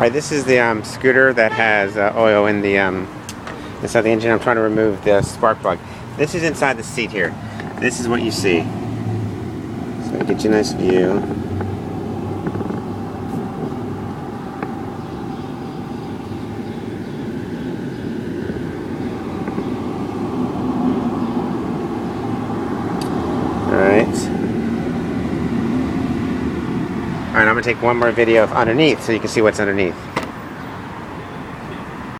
Alright, this is the scooter that has oil in the inside the engine. I'm trying to remove the spark plug. This is inside the seat here. This is what you see. So get you a nice view. Alright, I'm going to take one more video of underneath so you can see what's underneath.